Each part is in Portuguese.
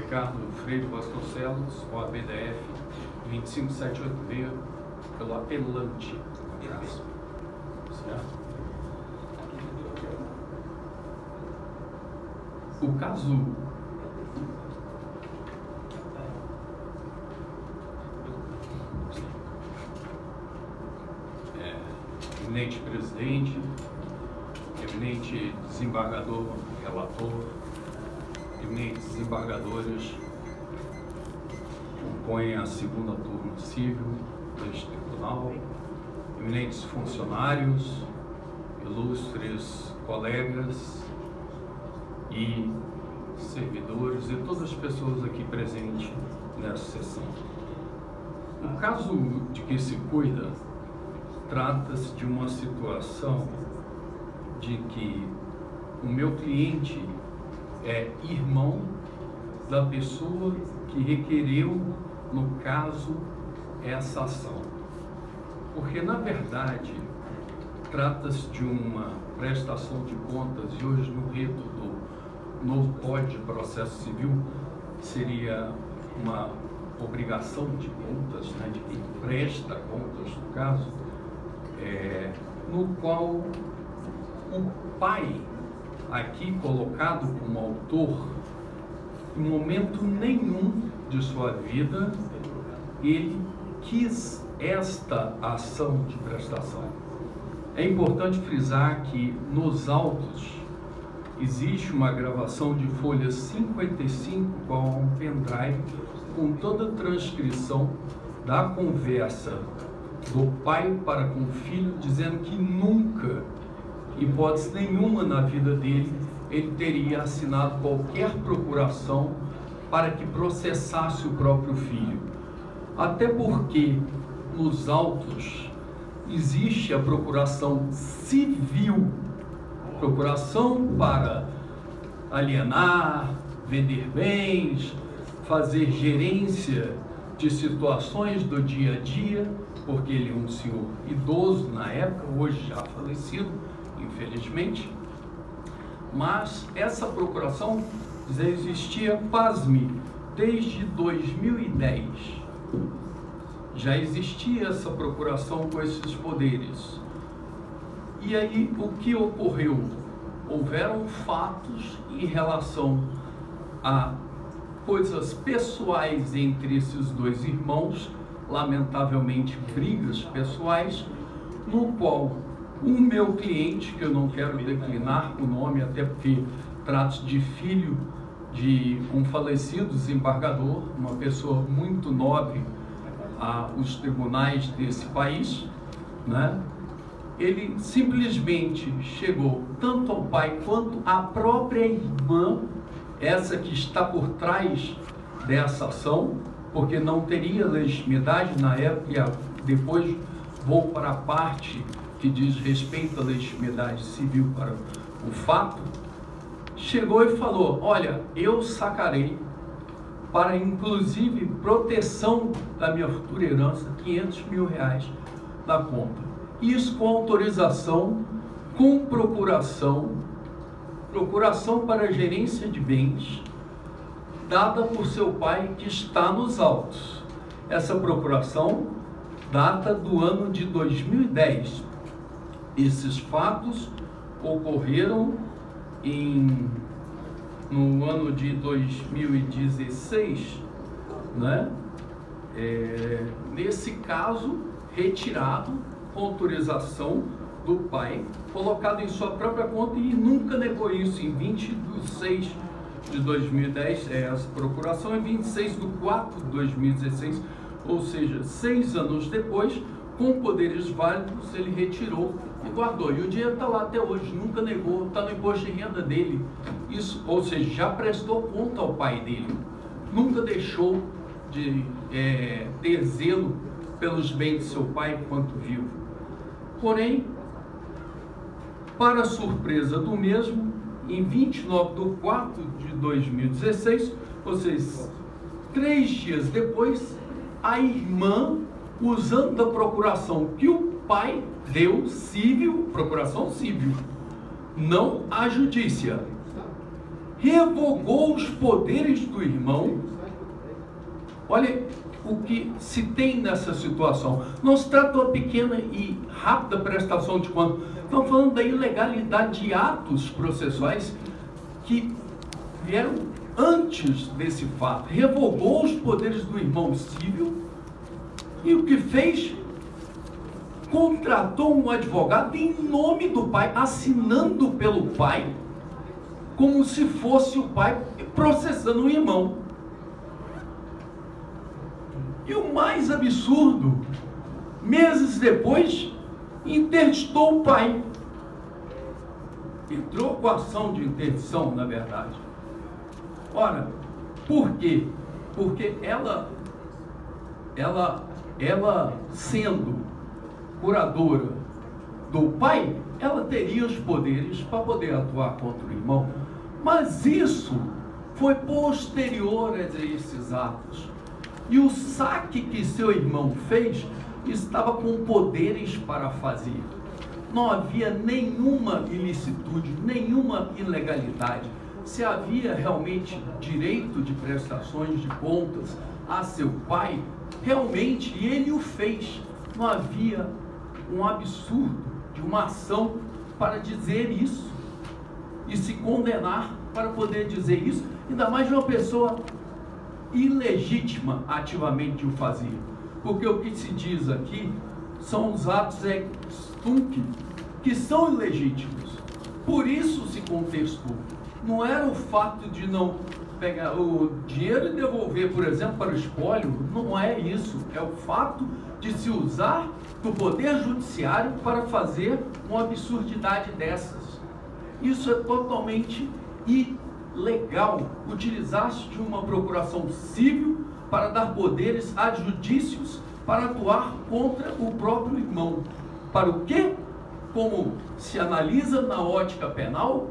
Ricardo Freire Vasconcelos, OABDF 25786, pelo apelante. Certo? O caso eminente presidente, eminente desembargador, relator, eminentes desembargadores, compõem a segunda turma civil deste tribunal, eminentes funcionários, ilustres colegas e servidores e todas as pessoas aqui presentes nessa sessão. O caso de que se cuida trata-se de uma situação de que o meu cliente é irmão da pessoa que requereu, no caso, essa ação. Porque, na verdade, trata-se de uma prestação de contas e hoje, no rito do novo Código de Processo Civil, seria uma obrigação de contas, né, de quem presta contas, no caso, no qual o pai, aqui colocado como autor, em momento nenhum de sua vida, ele quis esta ação de prestação. É importante frisar que nos autos existe uma gravação de folha 55 com um pendrive com toda a transcrição da conversa do pai para com o filho, dizendo que nunca, hipótese nenhuma na vida dele, ele teria assinado qualquer procuração para que processasse o próprio filho. Até porque nos autos existe a procuração civil, procuração para alienar, vender bens, fazer gerência de situações do dia a dia, porque ele é um senhor idoso na época, hoje já falecido, infelizmente. Mas essa procuração já existia, pasme, desde 2010. Já existia essa procuração com esses poderes. E aí, o que ocorreu? Houveram fatos em relação a coisas pessoais entre esses dois irmãos, lamentavelmente brigas pessoais, no qual o meu cliente, que eu não quero declinar o nome, até porque trata-se de filho de um falecido desembargador, uma pessoa muito nobre aos tribunais desse país, né? Ele simplesmente chegou tanto ao pai quanto à própria irmã, essa que está por trás dessa ação, porque não teria legitimidade na época, e depois vou para a parte que diz respeito à legitimidade civil para o fato, chegou e falou: olha, eu sacarei para inclusive proteção da minha futura herança R$500 mil da conta. Isso com autorização, com procuração para gerência de bens, dada por seu pai, que está nos autos. Essa procuração data do ano de 2010. Esses fatos ocorreram no ano de 2016, né? Nesse caso, retirado com autorização do pai, colocado em sua própria conta, e nunca negou isso. Em 20 de 6 de 2010, essa procuração, em 26 de 4 de 2016, ou seja, 6 anos depois, com poderes válidos, ele retirou e guardou. E o dinheiro está lá até hoje, nunca negou, está no imposto de renda dele. Isso, ou seja, já prestou conta ao pai dele. Nunca deixou de ter zelo pelos bens de seu pai enquanto vivo. Porém, para surpresa do mesmo, em 29 de 4 de 2016, ou seja, 3 dias depois, a irmã, usando da procuração que o pai deu, civil, procuração civil, não a judícia, revogou os poderes do irmão. Olha o que se tem nessa situação. Não se trata de uma pequena e rápida prestação de contas. Estamos falando da ilegalidade de atos processuais que vieram antes desse fato. Revogou os poderes do irmão civil e o que fez? Contratou um advogado em nome do pai, assinando pelo pai, como se fosse o pai processando o irmão. E o mais absurdo, meses depois, interditou o pai. Entrou com a ação de interdição, na verdade. Ora, por quê? Porque ela sendo curadora do pai, ela teria os poderes para poder atuar contra o irmão. Mas isso foi posterior a esses atos. E o saque que seu irmão fez estava com poderes para fazer. Não havia nenhuma ilicitude, nenhuma ilegalidade. Se havia realmente direito de prestações de contas a seu pai, realmente ele o fez. Não havia um absurdo de uma ação para dizer isso e se condenar para poder dizer isso, ainda mais de uma pessoa ilegítima ativamente o fazer, porque o que se diz aqui são os atos ex-tunc que são ilegítimos. Por isso se contestou. Não era o fato de não pegar o dinheiro e devolver, por exemplo, para o espólio. Não é isso. É o fato de se usar do poder judiciário para fazer uma absurdidade dessas. Isso é totalmente ilegal. Utilizar-se de uma procuração civil para dar poderes adjudícios para atuar contra o próprio irmão. Para o quê? Como se analisa na ótica penal,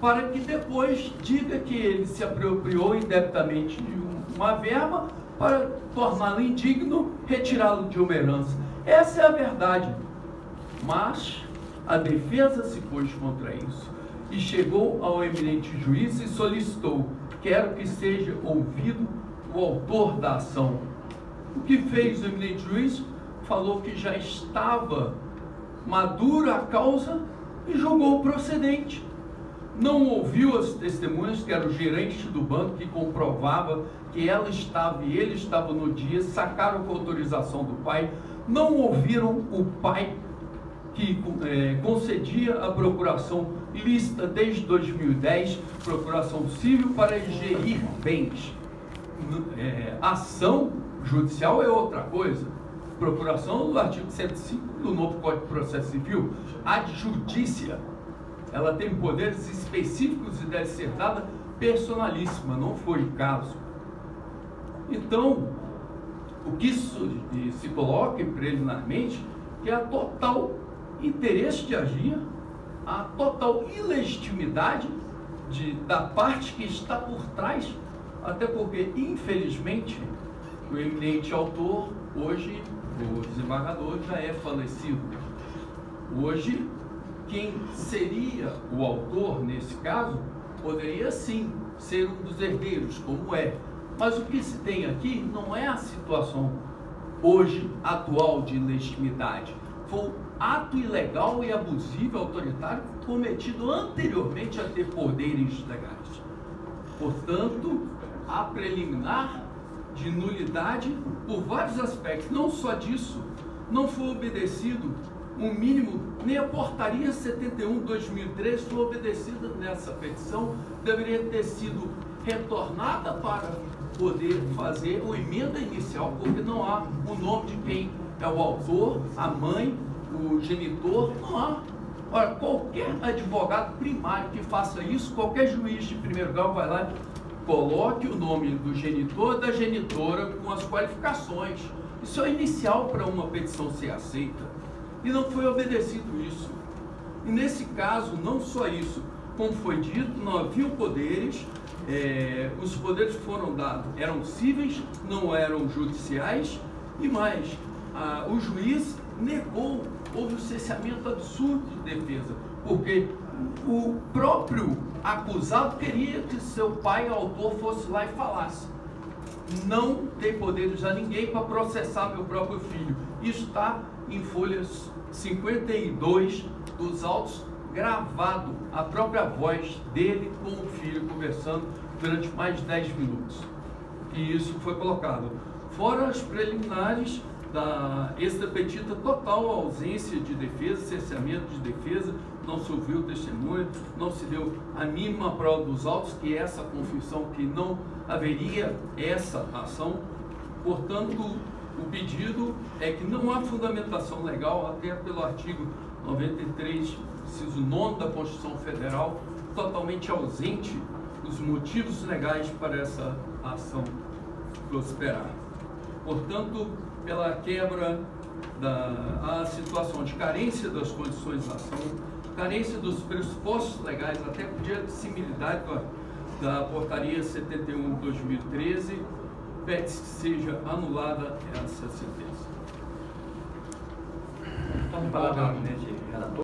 para que depois diga que ele se apropriou indebitamente de uma verba para torná-lo indigno, retirá-lo de uma herança. Essa é a verdade. Mas a defesa se pôs contra isso e chegou ao eminente juiz e solicitou: quero que seja ouvido o autor da ação. O que fez o eminente juiz? Falou que já estava madura a causa e julgou procedente. Não ouviu as testemunhas, que era o gerente do banco, que comprovava que ela estava e ele estava no dia, sacaram com autorização do pai. Não ouviram o pai, que concedia a procuração lícita desde 2010, procuração civil para gerir bens. Ação judicial é outra coisa. Procuração do artigo 105 do novo Código de Processo Civil, adjudícia. Ela tem poderes específicos e deve ser dada personalíssima, não foi o caso. Então, o que se coloca preliminarmente que é a total interesse de agir, a total ilegitimidade da parte que está por trás, até porque, infelizmente, o eminente autor, hoje, o desembargador, já é falecido. Hoje, quem seria o autor, nesse caso, poderia sim ser um dos herdeiros, como é. Mas o que se tem aqui não é a situação hoje atual de ilegitimidade. Foi um ato ilegal e abusivo, autoritário, cometido anteriormente a ter poderes legais. Portanto, a preliminar de nulidade por vários aspectos. Não só disso, não foi obedecido um mínimo, nem a portaria 71/2013 foi obedecida nessa petição, deveria ter sido retornada para poder fazer uma emenda inicial, porque não há o nome de quem é o autor, a mãe, o genitor, não há. Ora, qualquer advogado primário que faça isso, qualquer juiz de primeiro grau vai lá e coloque o nome do genitor, da genitora, com as qualificações. Isso é inicial para uma petição ser aceita. E não foi obedecido isso. E nesse caso, não só isso, como foi dito, não haviam poderes, os poderes que foram dados eram cíveis, não eram judiciais, e mais, o juiz negou, houve um cerceamento absurdo de defesa, porque o próprio acusado queria que seu pai, autor, fosse lá e falasse: não tem poderes a ninguém para processar meu próprio filho. Isso está em folhas 52 dos autos, gravado a própria voz dele com o filho conversando durante mais de 10 minutos. E isso foi colocado. Fora as preliminares da extra petita, total ausência de defesa, cerceamento de defesa, não se ouviu testemunha, não se deu a mínima prova dos autos, que é essa confissão que não haveria essa ação. Portanto, o pedido é que não há fundamentação legal, até pelo artigo 93, inciso 9 da Constituição Federal, totalmente ausente os motivos legais para essa ação prosperar. Portanto, pela quebra da situação de carência das condições da ação, carência dos pressupostos legais, até por dissimilidade da portaria 71 de 2013, pede-se que seja anulada essa sentença. Então, palavra, relator.